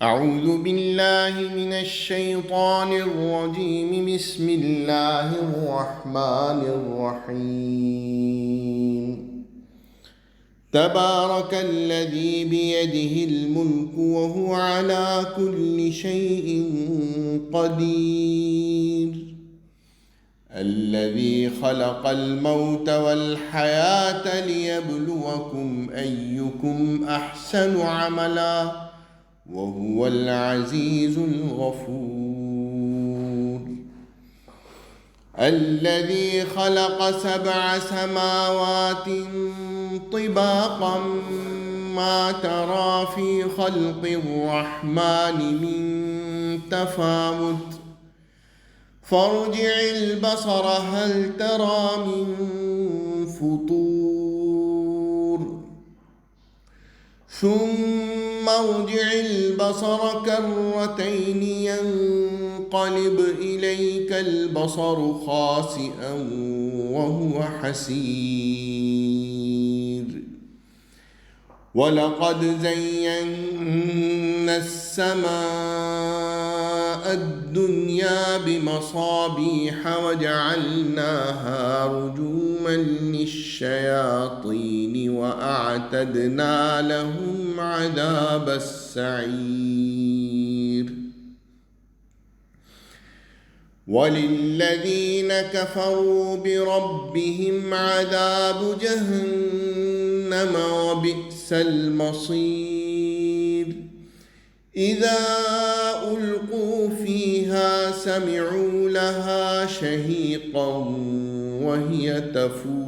أعوذ بالله من الشيطان الرجيم. بسم الله الرحمن الرحيم. تبارك الذي بيده الملك وهو على كل شيء قدير، الذي خلق الموت والحياة ليبلوكم أيكم أحسن عملا وهو العزيز الغفور. الذي خلق 7 سماوات طباقا ما ترى في خلق الرحمن من تفاوت فارجع البصر هل ترى من فطور ثم ارجع البصر كرتين ينقلب إليك البصر خاسئا وهو حسير. ولقد زينا السماء الدنيا بمصابيح وجعلناها رجوما للشياطين وأعتدنا لهم عذاب السعير. وللذين كفروا بربهم عذاب جهنم وبئس المصير. إذا ألقوا فيها سمعوا لها شهيقا وهي تفور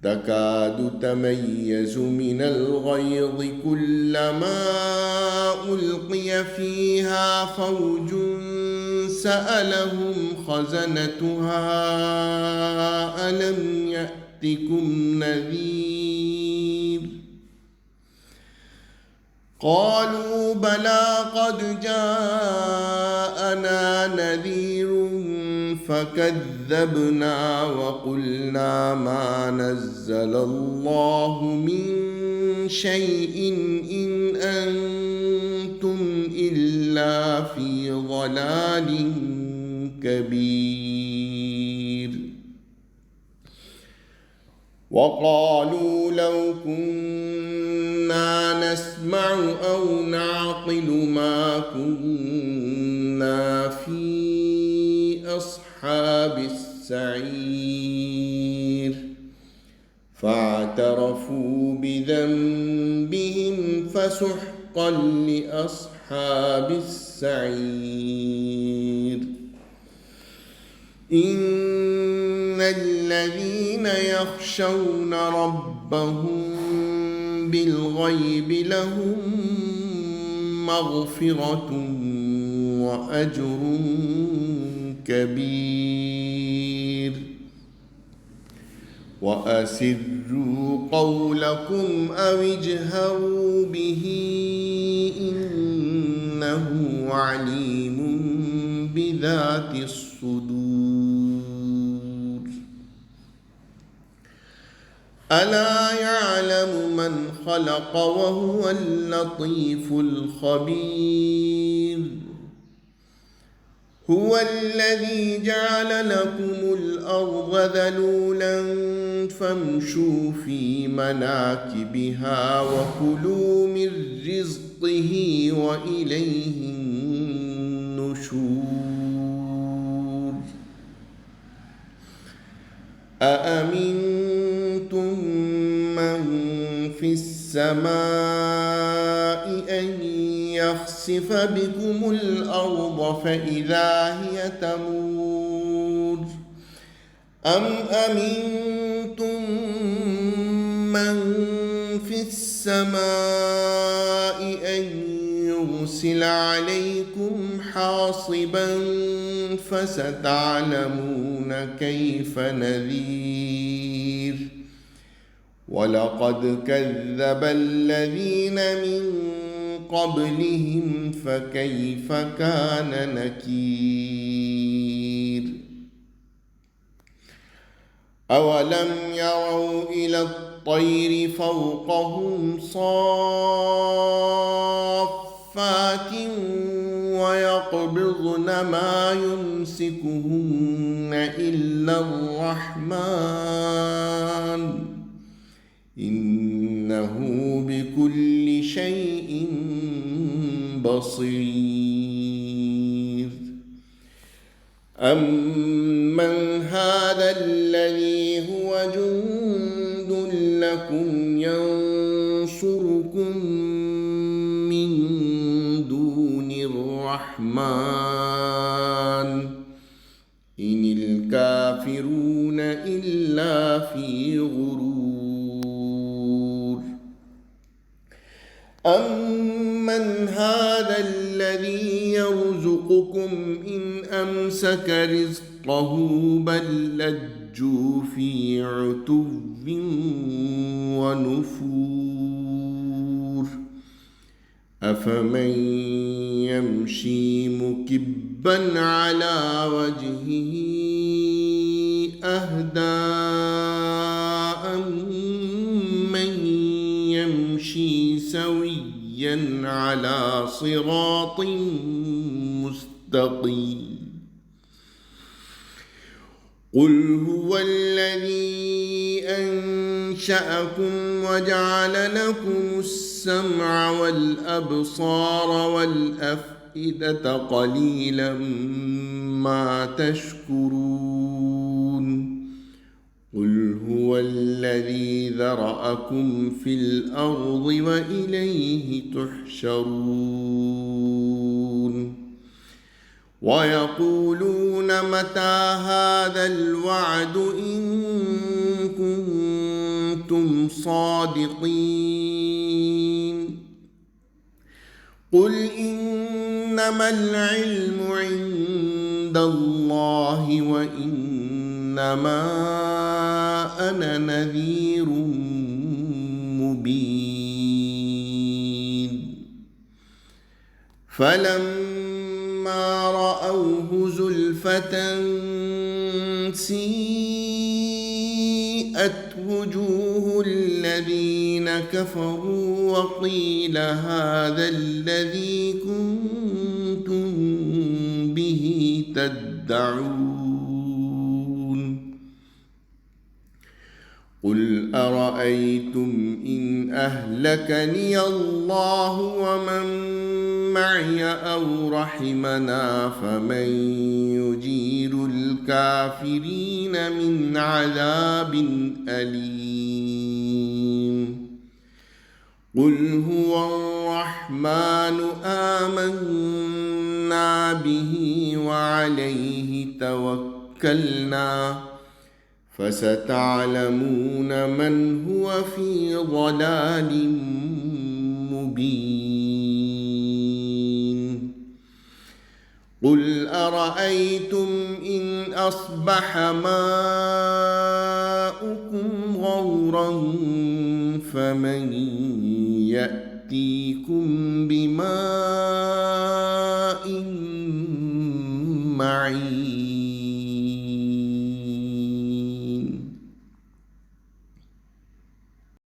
تكاد تميز من الغيظ كلما ألقي فيها فوج سألهم خزنتها ألم يأتكم نذير قالوا بلى قد جاءنا نذير فكذبنا وقلنا ما نزل الله من شيء إن أنتم إلا في ضلال كبير. وقالوا لو كنا نسمع أو نعقل ما كنا في أصحاب السعير فاعترفوا بذنبهم فسحقا لأصحاب السعير. إن الذين يخشون ربهم بالغيب لهم مغفرة وأجر كبير. وأسروا قولكم أو اجهروا به إنه عليم بذات الصدور. ألا يعلم من خلق وهو اللطيف الخبير. هو الذي جعل لكم الأرض ذلولا فامشوا في مناكبها وكلوا من رزقه وإليه النشور. أأمنتم من في السماء أن يخسف بكم الأرض فإذا هي تمور أم أمنتم من في السماء أن يرسل عليكم حاصبا فستعلمون كيف نذير. ولقد كذب الذين من قبلهم فكيف كان نكير. أولم يروا إلى الطير فوقهم صافات يقبضن ما يمسكهن إلا الرحمن إنه بكل شيء بصير. أمن هذا الذي هو جند لكم ينصركم من دون الرحمن إن الكافرون إلا في غرور. أمن هذا الذي يرزقكم إن أمسك رزقه بل لجوا في عتو ونفور. أفمن يمشي مكبا على وجهه أهدى أمن يمشي سويا على صراط مستقيم. قل هو الذي أنشأكم وجعل لكم السمع والأبصار والأفئدة قليلا ما تشكرون. قل هو الذي ذرأكم في الأرض وإليه تحشرون. ويقولون متى هذا الوعد إن كنتم صادقين. قل إنما العلم عند الله وإنما أنا نذير مبين. فلما رأوه زلفة سيئت وجوه الذين كفروا وقيل هذا الذي كنتم به تدعون. قل أرأيتم إن أهلكني الله ومن معي أو رحمنا فمن يجير الكافرين من عذاب أليم. قل هو الرحمن آمنا به وعليه توكلنا فستعلمون من هو في ضلال مبين. قل أرأيتم إن أصبح ماؤكم غورا فمن يأتيكم بماء